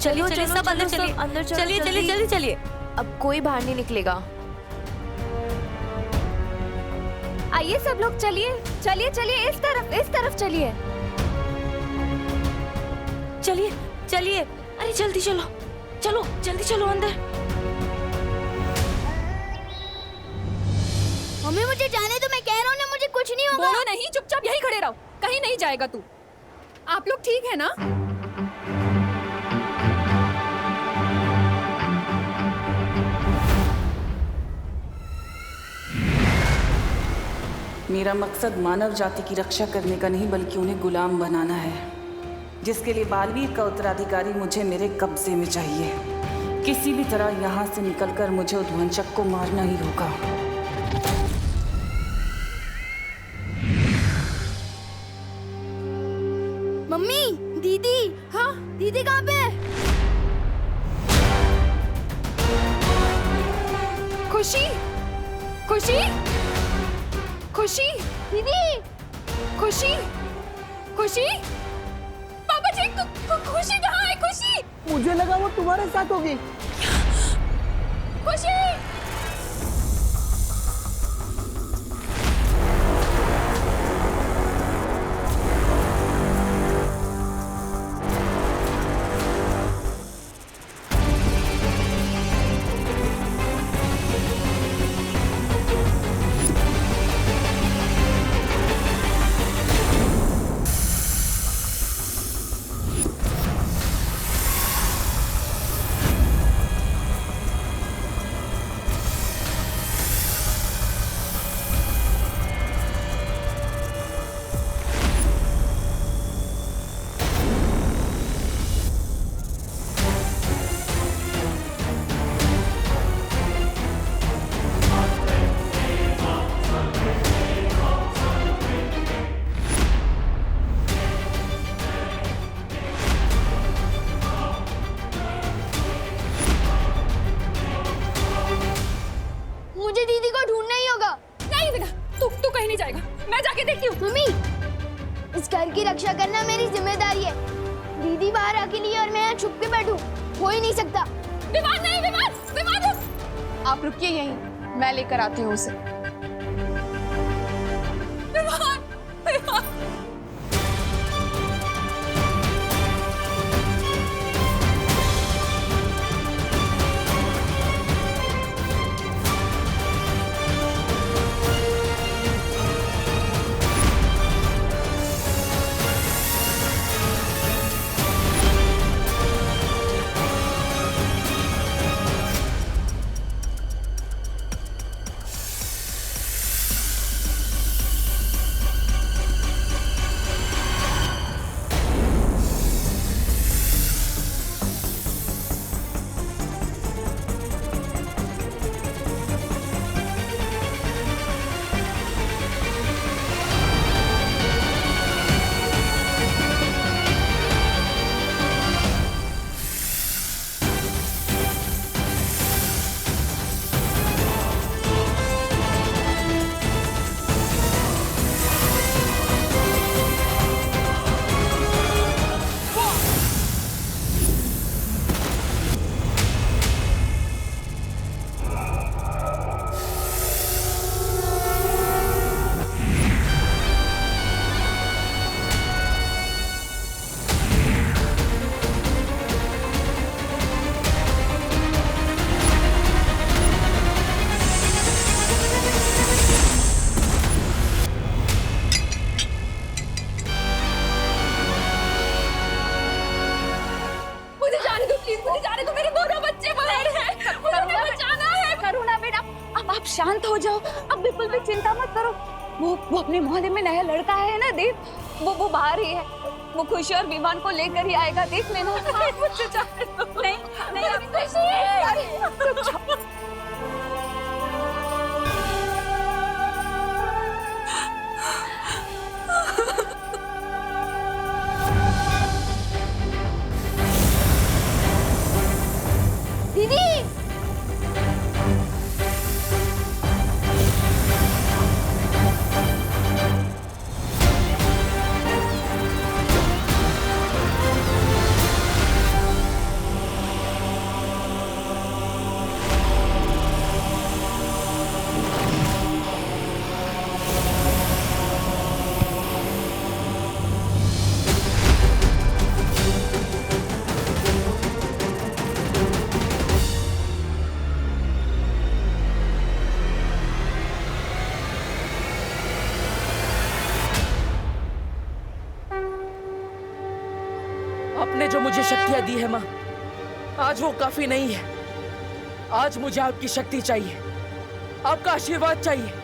चलिए चलिए सब अंदर चलिए, अंदर चलो, चलिए चलिए जल्दी। चलिए चलिए। अब कोई बाहर नहीं निकलेगा। आइए सब लोग, चलिए चलिए चलिए, इस तरफ चलिए। चलिए चलिए, अरे जल्दी चलो, चलो जल्दी चलो अंदर। मम्मी मुझे जाने दो, मैं कह रहा हूँ ना, मुझे कुछ नहीं होगा। बोलो नहीं, चुपचाप यहीं खड़े रहो, कहीं नहीं जाएगा तू। आप लोग ठीक है ना? मेरा मकसद मानव जाति की रक्षा करने का नहीं बल्कि उन्हें गुलाम बनाना है, जिसके लिए बालवीर का उत्तराधिकारी मुझे मेरे कब्जे में चाहिए। किसी भी तरह यहाँ से निकलकर मुझे उद्वंचक को मारना ही होगा। मम्मी, दीदी। हाँ, दीदी कहाँ पे है? खुशी, खुशी, खुशी, दीदी। खुशी, खुशी, पापा जी, खुशी कहाँ है? खुशी, मुझे लगा वो तुम्हारे साथ होगी। खुशी। मुझे दीदी को ढूंढना ही होगा। नहीं बेटा, तू कहीं नहीं जाएगा, मैं जाके देखती हूँ। मम्मी, इस घर की रक्षा करना मेरी जिम्मेदारी है। दीदी बाहर अकेली है और मैं यहाँ छुप के बैठूं, हो ही नहीं सकता। विवाद नहीं, विवाद। आप रुकिए यहीं, मैं लेकर आती हूँ उसे। आप शांत हो जाओ, अब बिल्कुल भी चिंता मत करो। वो अपने मोहल्ले में नया लड़का है ना देव, वो बाहर ही है। वो खुशी और विमान को लेकर ही आएगा, देख लेना। मुझे जाने दो। नहीं दीदी। आपने जो मुझे शक्तियां दी है माँ, आज वो काफी नहीं है। आज मुझे आपकी शक्ति चाहिए, आपका आशीर्वाद चाहिए।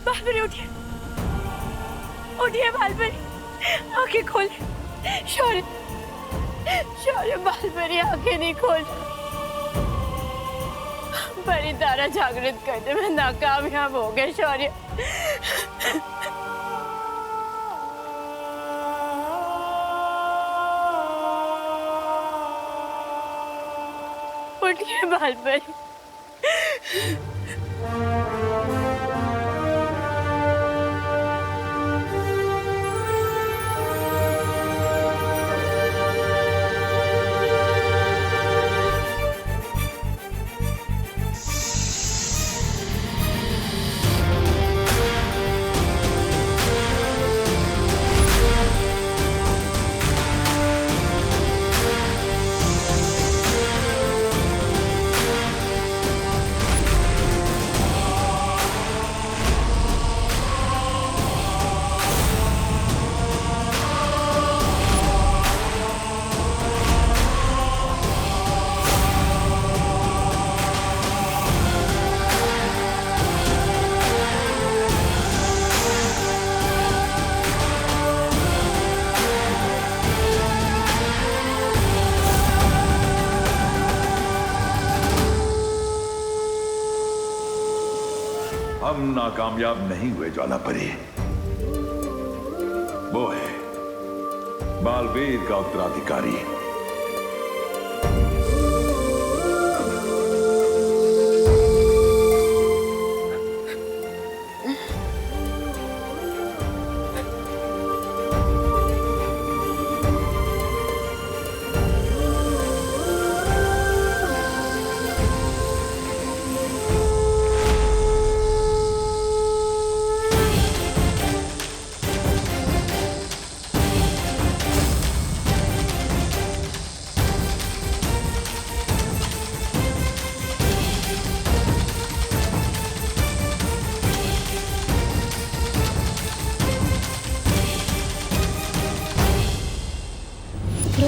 बालपरी उठिए, उठिए बालपरी, आंखें खोल। शौर्य, शौर्य बालपरी आंखें नहीं खोल। परी तारा जागृत करने में नाकामयाब हो गए शौर्य। उठिए बालपरी। हम नाकामयाब नहीं हुए ज्वालापरी। वो है बालवीर का उत्तराधिकारी।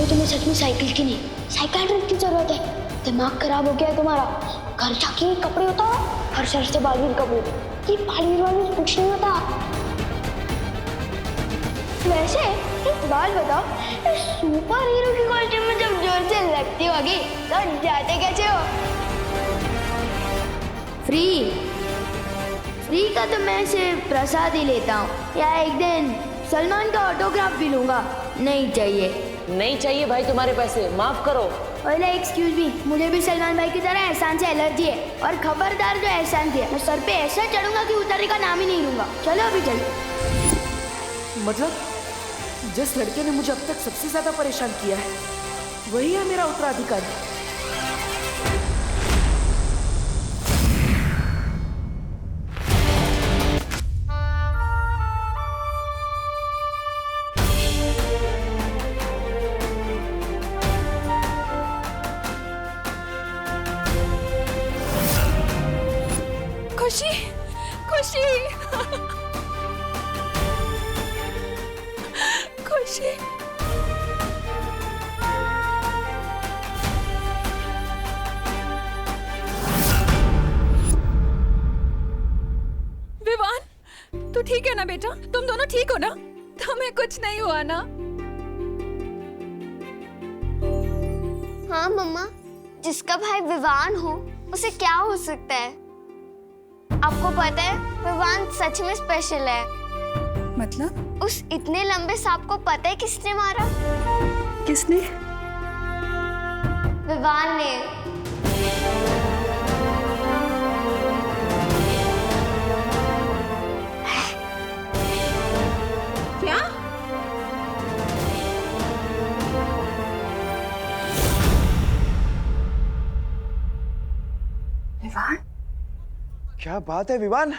तुम्हें सच में साइकिल की नहीं, साइकियाट्रिस्ट की जरूरत है। दिमाग खराब हो गया है तुम्हारा। घर जाके कपड़े उतारो, हर शहर से बालवीर कपड़े। ये बालवीर वाले कुछ नहीं होता। वैसे एक बात बताओ, सुपर हीरो की कॉस्ट्यूम में जब जोर से लगती होगी तो जाते कैसे हो? फ्री का तो मैं सिर्फ प्रसाद ही लेता हूँ, या एक दिन सलमान का ऑटोग्राफ भी लूंगा। नहीं चाहिए। नहीं चाहिए भाई तुम्हारे पैसे, माफ करो। ओले एक्सक्यूज मी, मुझे भी सलमान भाई की तरह एहसान से एलर्जी है। और खबरदार जो एहसान दिया, मैं सर पे ऐसा चढ़ूंगा कि उतरने का नाम ही नहीं लूंगा। चलो अभी चलो। मतलब जिस लड़के ने मुझे अब तक सबसे ज्यादा परेशान किया है वही है मेरा उत्तराधिकारी। खुशी, खुशी, खुशी। विवान, तू ठीक है ना बेटा? तुम दोनों ठीक हो ना? तुम्हें कुछ नहीं हुआ ना? हाँ मम्मा, जिसका भाई विवान हो उसे क्या हो सकता है? आपको पता है विवान सच में स्पेशल है। मतलब? उस इतने लंबे सांप को पता है किसने मारा? किसने? विवान ने। क्या? विवान? क्या बात है विवान?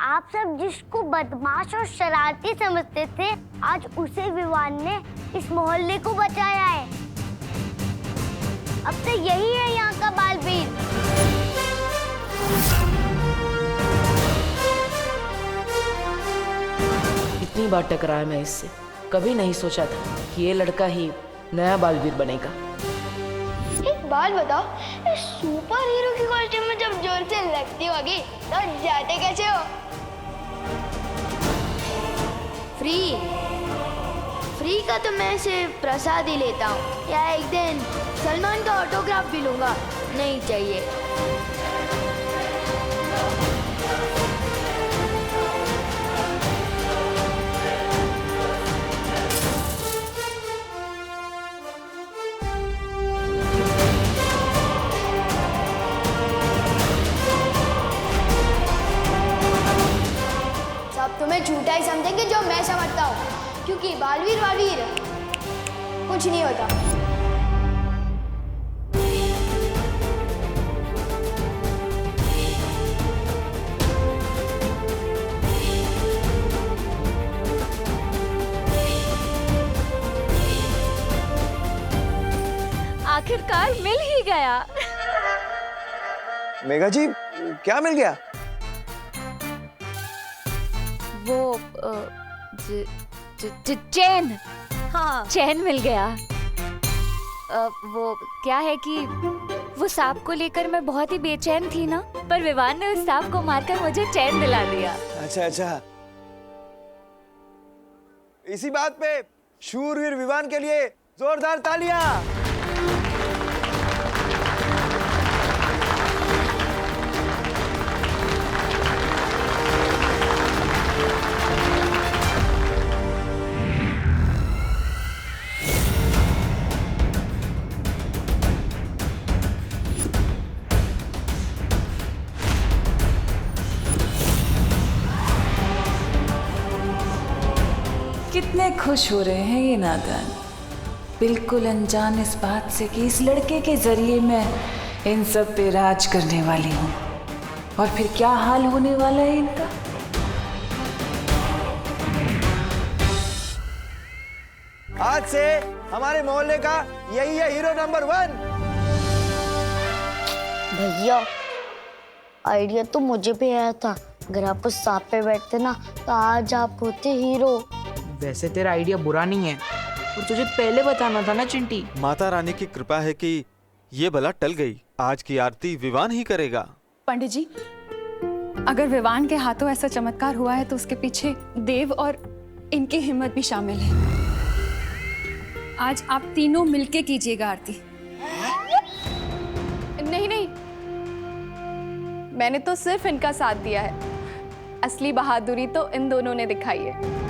आप सब जिसको बदमाश और शरारती समझते थे, आज उसे विवान ने इस मोहल्ले को बचाया है। अब तो यही है यहाँ का बालवीर। इतनी बार टकराया मैं इससे, कभी नहीं सोचा था कि ये लड़का ही नया बालवीर बनेगा। एक बात बताओ, इस सुपर हीरो की कॉस्ट्यूम में जब जोर से लगती होगी तो जाते कैसे हो? फ्री का तो मैं सिर्फ प्रसाद ही लेता हूँ, या एक दिन सलमान का ऑटोग्राफ भी लूंगा। नहीं चाहिए। सब तुम्हें झूठा ही समझेंगे जो मैं समझता हूँ, क्योंकि बालवीर कुछ नहीं होता। आखिरकार मिल ही गया। मेघा जी, क्या मिल गया? वो चैन। हाँ, चैन मिल गया। वो क्या है कि वो सांप को लेकर मैं बहुत ही बेचैन थी ना, पर विवान ने उस सांप को मारकर मुझे चैन दिला दिया। अच्छा, इसी बात पे शूरवीर विवान के लिए जोरदार तालियां। कितने खुश हो रहे हैं ये नादान, बिल्कुल अनजान इस बात से कि इस लड़के के जरिए मैं इन सब पे राज करने वाली हूँ। और फिर क्या हाल होने वाला है इनका। आज से हमारे मोहल्ले का यही है हीरो नंबर 1। भैया, आइडिया तो मुझे भी आया था। अगर आप उस सांप पे बैठते ना तो आज आप होते हीरो। वैसे तेरा आइडिया बुरा नहीं है, और तुझे पहले बताना था ना चिंटी। माता रानी की कृपा है कि ये बला टल गई। आज की आरती विवान ही करेगा। पंडित जी, अगर विवान के हाथों ऐसा चमत्कार हुआ है तो उसके पीछे देव और इनकी हिम्मत भी शामिल है। आज आप तीनों मिलके कीजिएगा आरती। नहीं, मैंने तो सिर्फ इनका साथ दिया है। असली बहादुरी तो इन दोनों ने दिखाई है।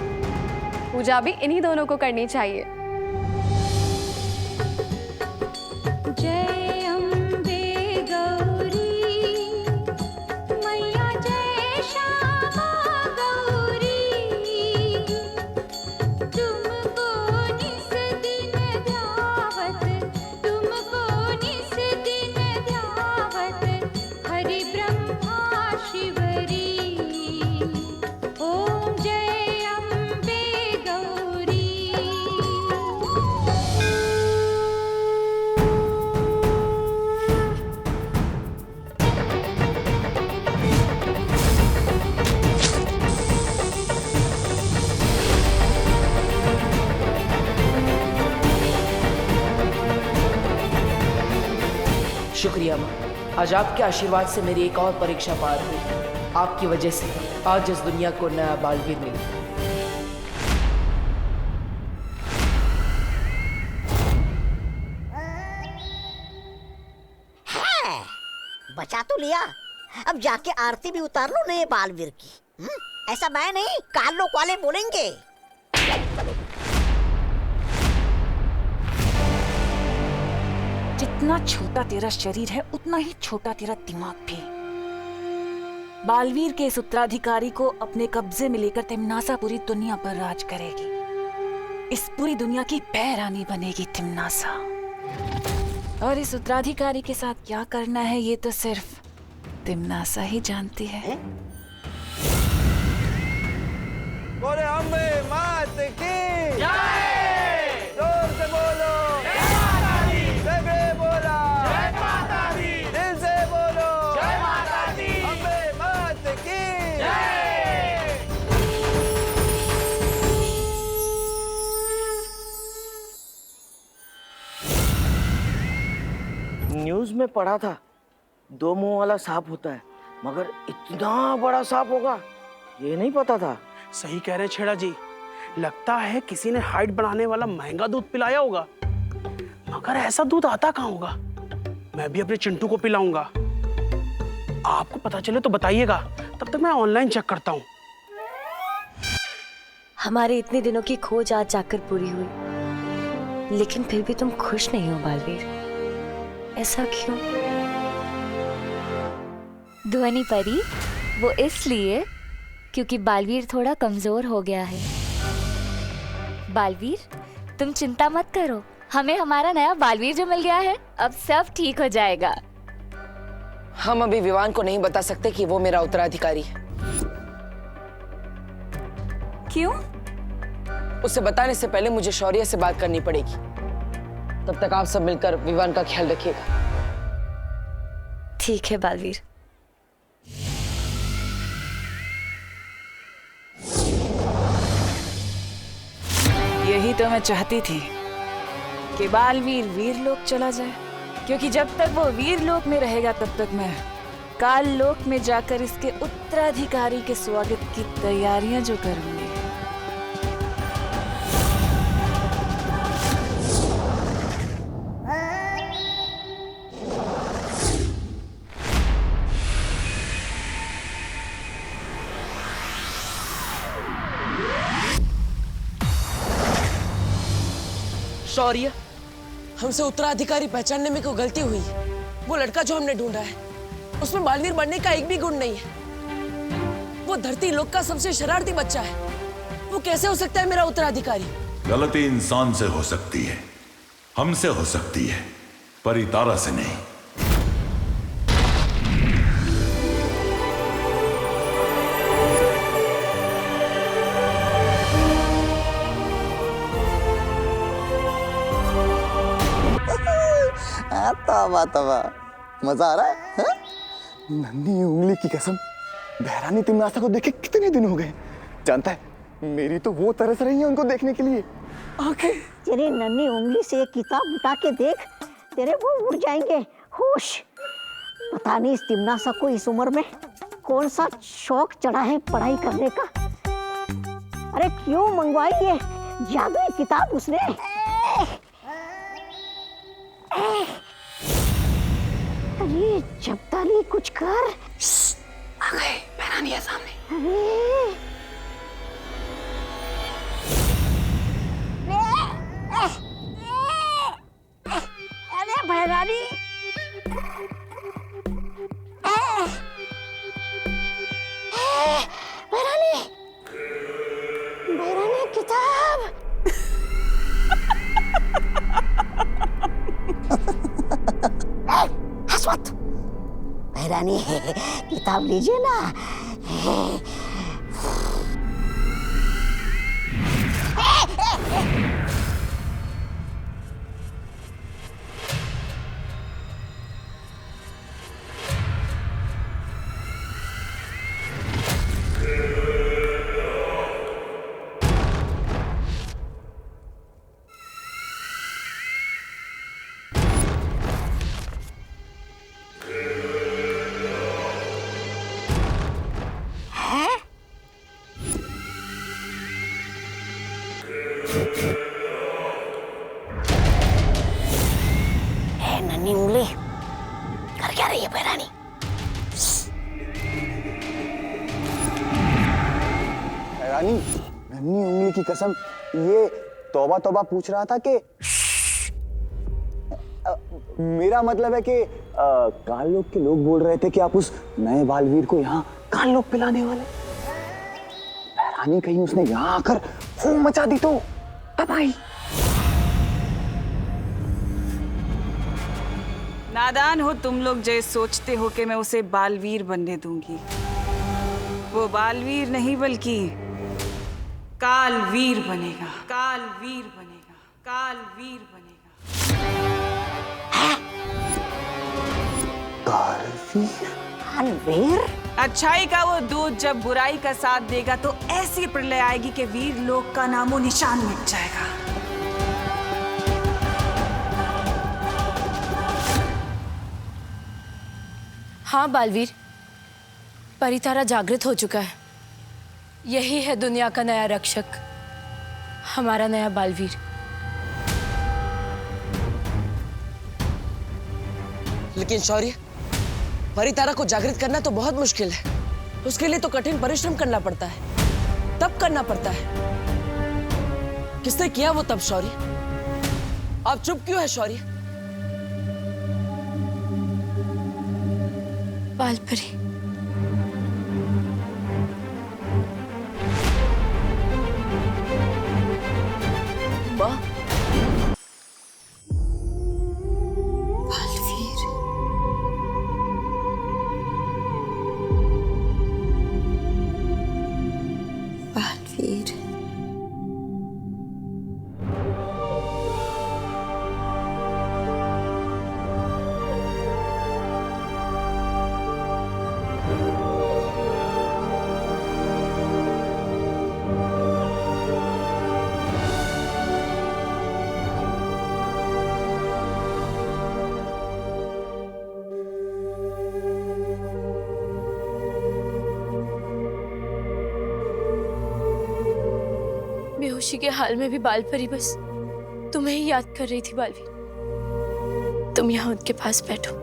पूजा भी इन्हीं दोनों को करनी चाहिए। जय अम्बे गौरी मैया, जय श्यामा गौरी, तुमको निस दिन ध्यावत, तुमको निस दिन ध्यावत, हरि ब्रह्मा शिवरी, ओम जय अम्बे गौरी। शुक्रिया माँ, आज आपके आशीर्वाद से मेरी एक और परीक्षा पार हुई। आपकी वजह से आज इस दुनिया को नया बालवीर मिला। बचा तो लिया, अब जाके आरती भी उतार लो नए बालवीर की। ऐसा मैं नहीं, काल लोग वाले बोलेंगे। जितना छोटा तेरा शरीर है उतना ही छोटा तेरा दिमाग भी। बालवीर के इस उत्तराधिकारी को अपने कब्जे में लेकर तिम्नासा पूरी दुनिया पर राज करेगी। इस पूरी दुनिया की पैरानी बनेगी तिम्नासा। और इस उत्तराधिकारी के साथ क्या करना है ये तो सिर्फ तिम्नासा ही जानती है। बोले अम्बे मात की जय। जोर से बोलो जय माता दी। जय बोला जय माता दी। दिल से बोलो जय माता दी। अम्बे मात की जय। न्यूज में पढ़ा था 2 मुंह वाला सांप होता है, मगर इतना बड़ा सांप होगा ये नहीं पता था। सही कह रहे छेड़ा जी, लगता है किसी ने हाइट बढ़ाने वाला महंगा दूध पिलाया होगा, मगर ऐसा दूध आता कहाँ होगा। मैं भी अपने चिंटू को पिलाऊंगा। आपको पता चले तो बताइएगा, तब तक मैं ऑनलाइन चेक करता हूँ। हमारे इतने दिनों की खोज आज जाकर पूरी हुई, लेकिन फिर भी तुम खुश नहीं हो बालवीर, ऐसा क्यों? ध्वनि परी, वो इसलिए क्योंकि बालवीर थोड़ा कमजोर हो गया है। बालवीर, तुम चिंता मत करो, हमें हमारा नया बालवीर जो मिल गया है, अब सब ठीक हो जाएगा। हम अभी विवान को नहीं बता सकते कि वो मेरा उत्तराधिकारी है। क्यों? उसे बताने से पहले मुझे शौर्य से बात करनी पड़ेगी। तब तक आप सब मिलकर विवान का ख्याल रखिएगा। ठीक है बालवीर। यही तो मैं चाहती थी कि बालवीर वीरलोक चला जाए, क्योंकि जब तक वो वीरलोक में रहेगा तब तक मैं काल लोक में जाकर इसके उत्तराधिकारी के स्वागत की तैयारियां जो करूंगी। शौर्य, हमसे उत्तराधिकारी पहचानने में कोई गलती हुई है। वो लड़का जो हमने ढूंढा है उसमें बालवीर बनने का एक भी गुण नहीं है। वो धरती लोक का सबसे शरारती बच्चा है। वो कैसे हो सकता है मेरा उत्तराधिकारी? गलती इंसान से हो सकती है, हमसे हो सकती है, पर इतारा से नहीं। तवा तवा मजा आ रहा है? नन्ही उंगली की कसम, बहरानी तिम्नासा को देखे कितने दिन हो गए। जानता है, मेरी तो वो तरस रही है उनको देखने के लिए। आंखें तेरी नन्ही उंगली से एक किताब उठा के देख, तेरे वो उड़ जाएंगे होश। पता नहीं इस तिम्नासा को इस उम्र में कौन सा शौक चढ़ा है पढ़ाई करने का। अरे क्यों मंगवाई ये जादुई किताब उसने? अरे जब्ताली कुछ कर। आ गए, बहरानी है सामने। अरे बहरानी, बहरानी, बहरानी किताब। हंस मत बहरानी, किताब लीजिए ना। नन्ही उंगली कर क्या रही है बहरानी? रानी, नन्ही उंगली की कसम, ये तौबा तौबा पूछ रहा था कि मेरा मतलब है कि काल लोग के लोग बोल रहे थे कि आप उस नए बालवीर को यहाँ काल लोग पिलाने वाले। रानी कहीं उसने यहाँ आकर धूम मचा दी तो तबाही। नादान हो तुम लोग जो सोचते हो कि मैं उसे बालवीर बनने दूंगी। वो बालवीर नहीं बल्कि कालवीर बनेगा, कालवीर बनेगा, कालवीर बनेगा। कालवीर? अच्छाई का वो दूध जब बुराई का साथ देगा तो ऐसी प्रलय आएगी कि वीर लोक का नामो निशान मिट जाएगा। हाँ बालवीर, परितारा जागृत हो चुका है। यही है दुनिया का नया रक्षक, हमारा नया बालवीर। लेकिन शौर्य, परितारा को जागृत करना तो बहुत मुश्किल है। उसके लिए तो कठिन परिश्रम करना पड़ता है, तप करना पड़ता है। किसने किया वो तप शौर्य? आप चुप क्यों है शौर्य? बालपरी, माँ, बालवीर, बालवीर। बेहोशी के हाल में भी बालपरी बस तुम्हें ही याद कर रही थी बालवीर। तुम यहाँ उनके पास बैठो,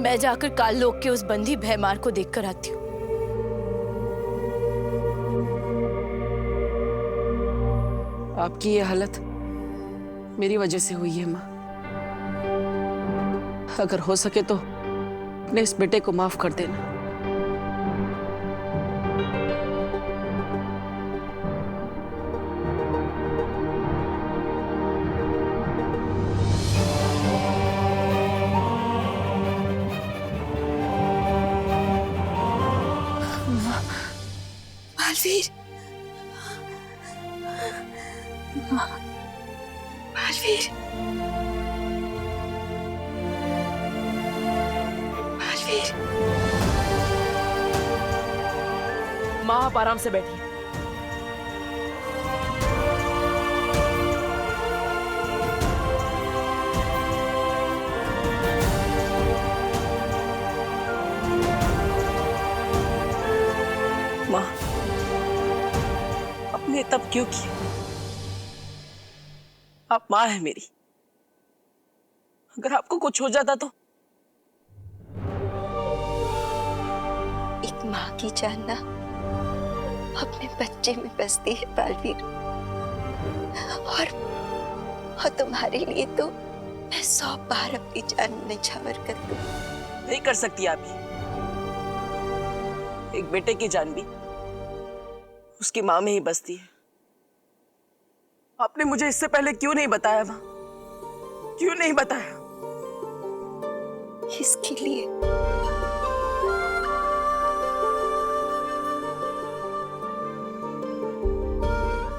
मैं जाकर काल लोक के उस बंदी भयमार को देखकर आती हूँ। आपकी ये हालत मेरी वजह से हुई है माँ। अगर हो सके तो अपने इस बेटे को माफ कर देना। बालवीर, बालवीर, बालवीर। माँ, आप आराम से बैठिए। माँ, आपने तब क्यों किया? आप माँ है मेरी। अगर आपको कुछ हो जाता तो? एक माँ की जान ना अपने बच्चे में बसती है बालवीर, और तुम्हारे लिए तो मैं 100 बार अपनी जान निछावर कर दूं। नहीं कर सकती आप ये। एक बेटे की जान भी उसकी माँ में ही बसती है। आपने मुझे इससे पहले क्यों नहीं बताया माँ? क्यों नहीं बताया? इसके लिए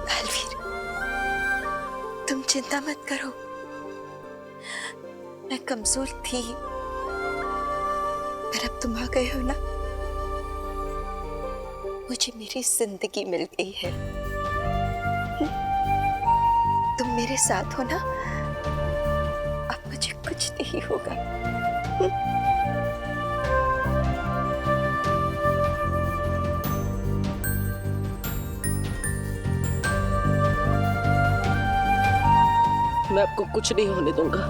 बालवीर, तुम चिंता मत करो। मैं कमजोर थी, पर अब तुम आ गए हो ना, मुझे मेरी जिंदगी मिल गई है। तुम मेरे साथ हो ना, अब मुझे कुछ नहीं होगा। मैं आपको कुछ नहीं होने दूंगा।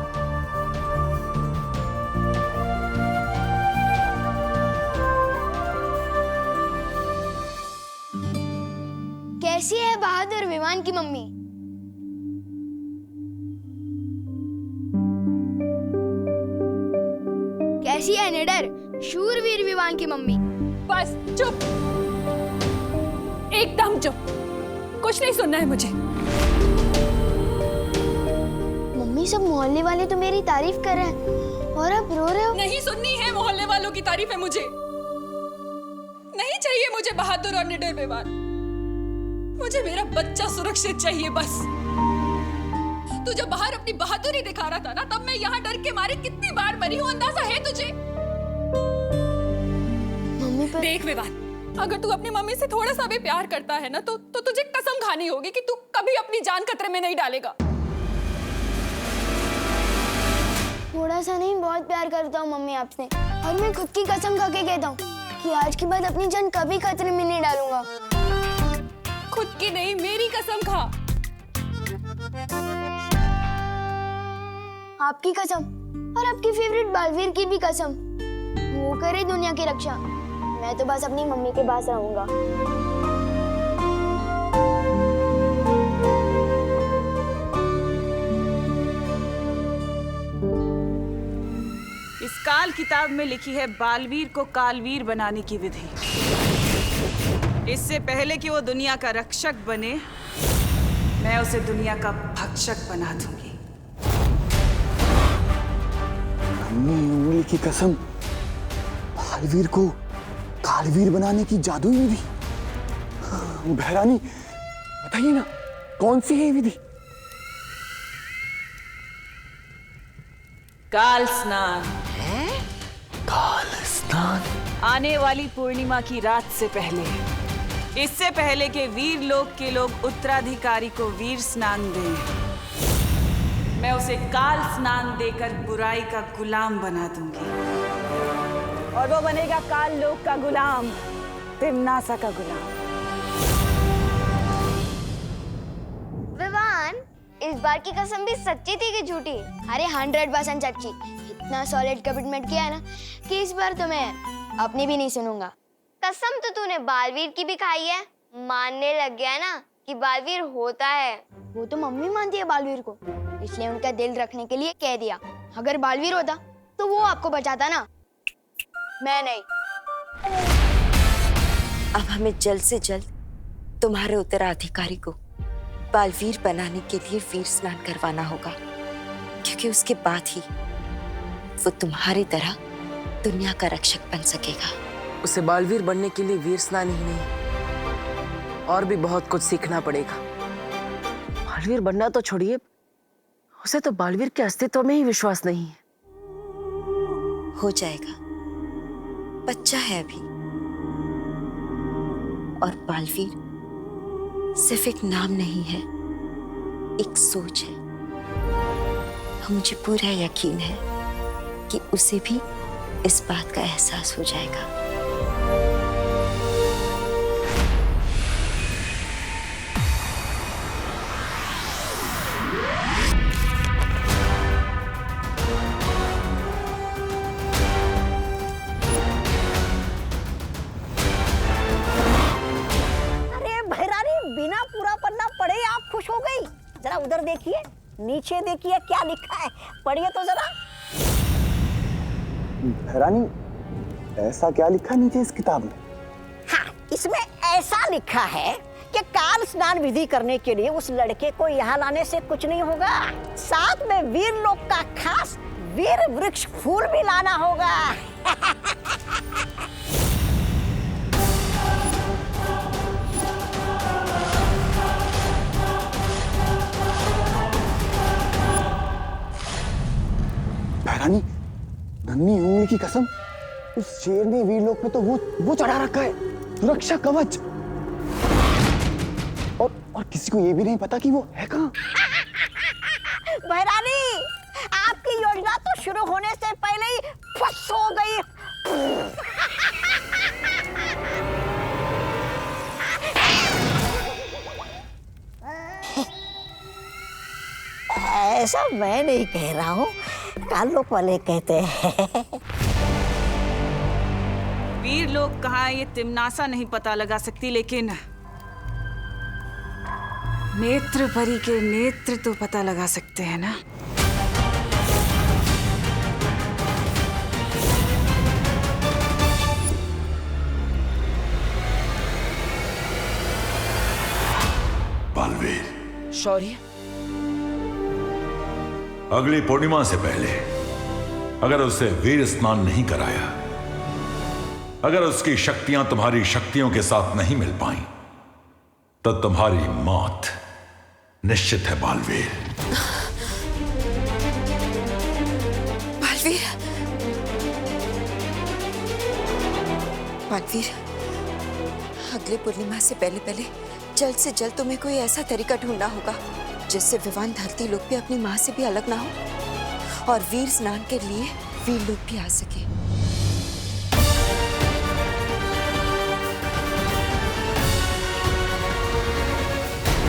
कैसी है बहादुर विमान की मम्मी? कैसी है निडर शूरवीर विमान की मम्मी? बस चुप, एकदम चुप, कुछ नहीं सुनना है मुझे। मम्मी सब मोहल्ले वाले तो मेरी तारीफ कर रहे हैं और आप रो रहे हो। नहीं सुननी है मोहल्ले वालों की तारीफ है मुझे, नहीं चाहिए मुझे बहादुर और निडर विमान। मुझे मेरा बच्चा सुरक्षित चाहिए बस। तू जब बाहर अपनी बहादुरी दिखा रहा था ना, तब मैं यहाँ डर के मारे कितनी बार मरी हूँ, अंदाजा है तुझे? मम्मी पर देख विवान, अगर तू अपनी मम्मी से थोड़ा सा भी प्यार करता है ना, तो तुझे कसम खानी होगी कि तू कभी अपनी जान खतरे में नहीं डालेगा। थोड़ा सा नहीं, बहुत प्यार करता हूँ मम्मी आपसे, और मैं खुद की कसम खा के कहता हूँ कि आज के बाद अपनी जान कभी खतरे में नहीं डालूंगा। खुद की नहीं, मेरी कसम खा। आपकी कसम और आपकी फेवरेट बालवीर की भी कसम। वो करे दुनिया की रक्षा, मैं तो बस अपनी मम्मी के पास रहूंगा। इस काल किताब में लिखी है बालवीर को कालवीर बनाने की विधि। इससे पहले कि वो दुनिया का रक्षक बने, मैं उसे दुनिया का भक्षक बना दूंगी। अपनी उंगली की कसम, बालवीर को कालवीर बनाने की जादुई विधि। बहरानी बताइए ना, कौन सी है ये विधि? काल स्नान। काल स्नान? आने वाली पूर्णिमा की रात से पहले, इससे पहले कि वीर लोक के लोग उत्तराधिकारी को वीर स्नान दें, मैं उसे काल स्नान देकर बुराई का गुलाम बना दूंगी, और वो बनेगा काल लोक का गुलाम, तिम्नासा का गुलाम। विवान, इस बार की कसम भी सच्ची थी कि झूठी? अरे 100% सच्ची। इतना सॉलिड कमिटमेंट किया है ना कि इस बार तो मैं अपनी भी नहीं सुनूंगा। कसम तो तूने बालवीर की भी खाई है, मानने लग गया ना कि बालवीर होता है। वो तो मम्मी मानती है बालवीर को, इसलिए उनका दिल रखने के लिए कह दिया। अगर बालवीर होता तो वो आपको बचाता ना, मैं नहीं। अब हमें जल्द से जल्द तुम्हारे उत्तराधिकारी को बालवीर बनाने के लिए वीर स्नान करवाना होगा, क्योंकि उसके बाद ही वो तुम्हारी तरह दुनिया का रक्षक बन सकेगा। उसे बालवीर बनने के लिए वीर स्नान ही नहीं, और भी बहुत कुछ सीखना पड़ेगा। बालवीर बनना तो छोड़िए, उसे तो बालवीर के अस्तित्व में ही विश्वास नहीं है। हो जाएगा, बच्चा है अभी। और बालवीर सिर्फ एक नाम नहीं है, एक सोच है। मुझे पूरा यकीन है कि उसे भी इस बात का एहसास हो जाएगा। बिना पूरा पन्ना पढ़े आप खुश हो गई? जरा उधर देखिए, नीचे देखिए, क्या लिखा है, पढ़िए तो जरा। बहरानी, ऐसा क्या लिखा नीचे इस किताब में? हाँ, इसमें ऐसा लिखा है कि काल स्नान विधि करने के लिए उस लड़के को यहाँ लाने से कुछ नहीं होगा, साथ में वीर लोक का खास वीर वृक्ष फूल भी लाना होगा। बहरानी, नन्ही उंगली की कसम, उस शेर ने वीर लोक में तो वो चढ़ा रखा है, सुरक्षा कवच। और किसी को ये भी नहीं पता कि वो है कहाँ। बहरानी, आपकी योजना तो शुरू होने से पहले ही फस हो गई। ऐसा मैं नहीं कह रहा हूँ, कालोक वाले कहते हैं। वीर लोग कहाँ ये तिम्नासा नहीं पता लगा सकती, लेकिन नेत्र परी के नेत्र तो पता लगा सकते हैं ना? बालवीर, शौर्य, अगली पूर्णिमा से पहले अगर उसे वीर स्नान नहीं कराया, अगर उसकी शक्तियां तुम्हारी शक्तियों के साथ नहीं मिल पाई, तो तुम्हारी मौत निश्चित है बालवीर। बालवीर, बालवीर, अगले पूर्णिमा से पहले जल्द से जल्द तुम्हें कोई ऐसा तरीका ढूंढना होगा जिससे विवान धरती लोक पे अपनी माँ से भी अलग ना हो और वीर स्नान के लिए वीर लोक भी आ सके।